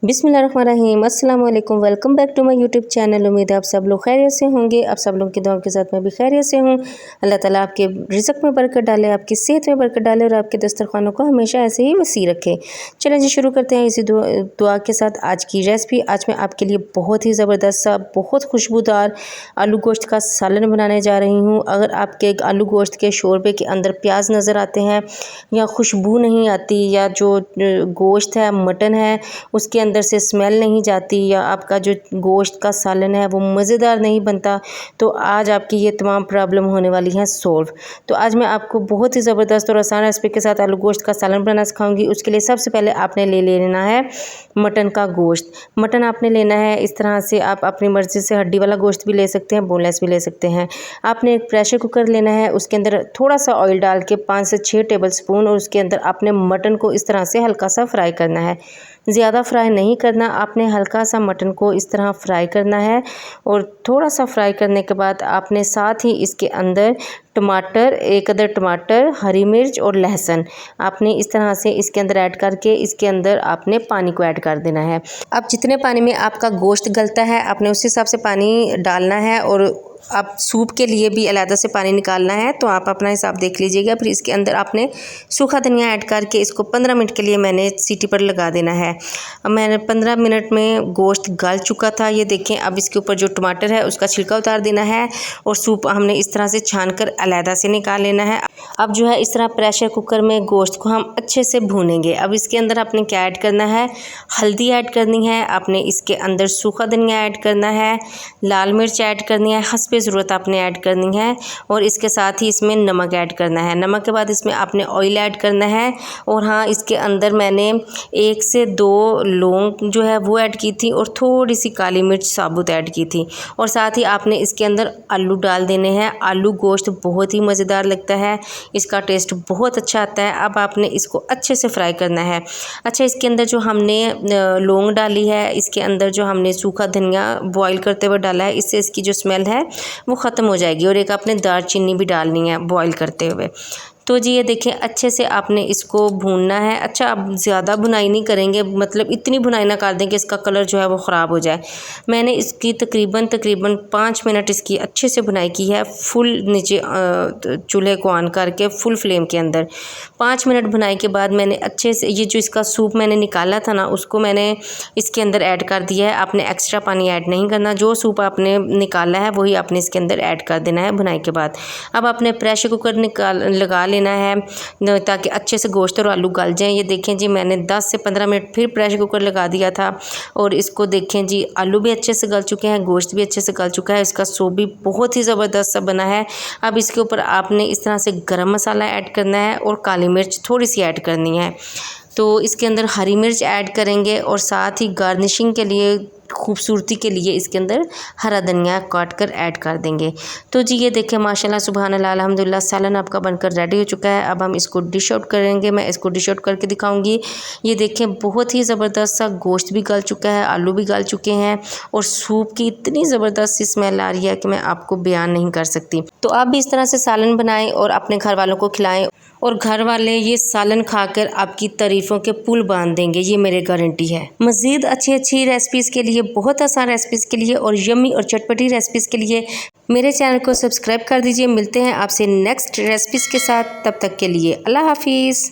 बिस्मिल्लाहिर्रहमानिर्रहीम, अस्सलाम वालेकुम। Welcome back to my YouTube channel. उम्मीद है आप सब लोग खैरियत से होंगे। आप सब लोगों की दुआओं के साथ मैं भी खैरियत से हूँ। अल्लाह ताला आपके रिज़्क़ में बरकत डाले, आपकी सेहत में बरकत डाले और आपके दस्तरखानों को हमेशा ऐसे ही वसी रखे। चलें जी, शुरू करते हैं इसी दुआ के साथ आज की रेसिपी। आज मैं आपके लिए बहुत ही ज़बरदस्त सा, बहुत खुशबूदार आलू गोश्त का सालन बनाने जा रही हूँ। अगर आपके आलू गोश्त के शोरबे के अंदर प्याज नज़र आते हैं या खुशबू नहीं आती, या जो गोश्त है, मटन है, उसके अंदर से स्मेल नहीं जाती, या आपका जो गोश्त का सालन है वो मज़ेदार नहीं बनता, तो आज आपकी ये तमाम प्रॉब्लम होने वाली है सॉल्व। तो आज मैं आपको बहुत ही ज़बरदस्त और आसान रेसिपी के साथ आलू गोश्त का सालन बनाना सिखाऊंगी। उसके लिए सबसे पहले आपने ले लेना है मटन का गोश्त। मटन आपने लेना है इस तरह से, आप अपनी मर्ज़ी से हड्डी वाला गोश्त भी ले सकते हैं, बोनलेस भी ले सकते हैं। आपने एक प्रेशर कुकर लेना है, उसके अंदर थोड़ा सा ऑयल डाल के 5 से 6 टेबल स्पून, और उसके अंदर आपने मटन को इस तरह से हल्का सा फ्राई करना है। ज़्यादा फ्राई नहीं करना, आपने हल्का सा मटन को इस तरह फ्राई करना है। और थोड़ा सा फ्राई करने के बाद आपने साथ ही इसके अंदर टमाटर, एक अदर टमाटर, हरी मिर्च और लहसुन आपने इस तरह से इसके अंदर ऐड करके इसके अंदर आपने पानी को ऐड कर देना है। अब जितने पानी में आपका गोश्त गलता है आपने उस हिसाब से पानी डालना है, और आप सूप के लिए भी अलग से पानी निकालना है, तो आप अपना हिसाब देख लीजिएगा। फिर इसके अंदर आपने सूखा धनिया ऐड करके इसको 15 मिनट के लिए मैंने सीटी पर लगा देना है। अब मैंने 15 मिनट में गोश्त गल चुका था, ये देखें। अब इसके ऊपर जो टमाटर है उसका छिलका उतार देना है, और सूप हमने इस तरह से छान कर अलग से निकाल लेना है। अब जो है इस तरह प्रेशर कुकर में गोश्त को हम अच्छे से भूनेंगे। अब इसके अंदर आपने क्या ऐड करना है, हल्दी ऐड करनी है, आपने इसके अंदर सूखा धनिया ऐड करना है, लाल मिर्च ऐड करनी है, हस्ब ज़रूरत आपने ऐड करनी है, और इसके साथ ही इसमें नमक ऐड करना है। नमक के बाद इसमें आपने ऑयल ऐड करना है। और हाँ, इसके अंदर मैंने 1 से 2 लौंग जो है वो ऐड की थी, और थोड़ी सी काली मिर्च साबुत ऐड की थी। और साथ ही आपने इसके अंदर आलू डाल देने हैं। आलू गोश्त बहुत ही मज़ेदार लगता है, इसका टेस्ट बहुत अच्छा आता है। अब आपने इसको अच्छे से फ्राई करना है। अच्छा, इसके अंदर जो हमने लौंग डाली है, इसके अंदर जो हमने सूखा धनिया बॉईल करते हुए डाला है, इससे इसकी जो स्मेल है वो ख़त्म हो जाएगी। और एक आपने दालचीनी भी डालनी है बॉईल करते हुए। तो जी ये देखें, अच्छे से आपने इसको भूनना है। अच्छा, अब ज़्यादा भुनाई नहीं करेंगे, मतलब इतनी भुनाई ना कर दें कि इसका कलर जो है वो ख़राब हो जाए। मैंने इसकी तकरीबन 5 मिनट इसकी अच्छे से भुनाई की है, फुल नीचे चूल्हे को ऑन करके फुल फ्लेम के अंदर। 5 मिनट भुनाई के बाद मैंने अच्छे से ये जो इसका सूप मैंने निकाला था ना, उसको मैंने इसके अंदर ऐड कर दिया है। आपने एक्स्ट्रा पानी ऐड नहीं करना, जो सूप आपने निकाला है वही आपने इसके अंदर ऐड कर देना है भुनाई के बाद। अब आपने प्रेशर कुकर लगा लेना है ताकि अच्छे से गोश्त और आलू गल जाएं। ये देखें जी, मैंने 10 से 15 मिनट फिर प्रेशर कुकर लगा दिया था, और इसको देखें जी, आलू भी अच्छे से गल चुके हैं, गोश्त भी अच्छे से गल चुका है, इसका सूप भी बहुत ही ज़बरदस्त सा बना है। अब इसके ऊपर आपने इस तरह से गरम मसाला ऐड करना है, और काली मिर्च थोड़ी सी ऐड करनी है। तो इसके अंदर हरी मिर्च ऐड करेंगे, और साथ ही गार्निशिंग के लिए, खूबसूरती के लिए इसके अंदर हरा धनिया काट कर ऐड कर देंगे। तो जी ये देखें, माशाल्लाह सुभान अल्लाह अल्हम्दुलिल्लाह, सालन आपका बनकर रेडी हो चुका है। अब हम इसको डिश आउट करेंगे, मैं इसको डिश आउट करके दिखाऊंगी। ये देखें, बहुत ही ज़बरदस्त सा गोश्त भी गल चुका है, आलू भी गल चुके हैं, और सूप की इतनी ज़बरदस्त सी स्मेल आ रही है कि मैं आपको बयान नहीं कर सकती। तो आप भी इस तरह से सालन बनाएं और अपने घर वालों को खिलाएं, और घर वाले ये सालन खाकर आपकी तारीफ़ों के पुल बांध देंगे, ये मेरी गारंटी है। मज़ीद अच्छी रेसिपीज़ के लिए, बहुत आसान रेसिपीज़ के लिए, और यम्मी और चटपटी रेसिपीज़ के लिए मेरे चैनल को सब्सक्राइब कर दीजिए। मिलते हैं आपसे नेक्स्ट रेसिपीज़ के साथ, तब तक के लिए अल्लाह हाफिज़।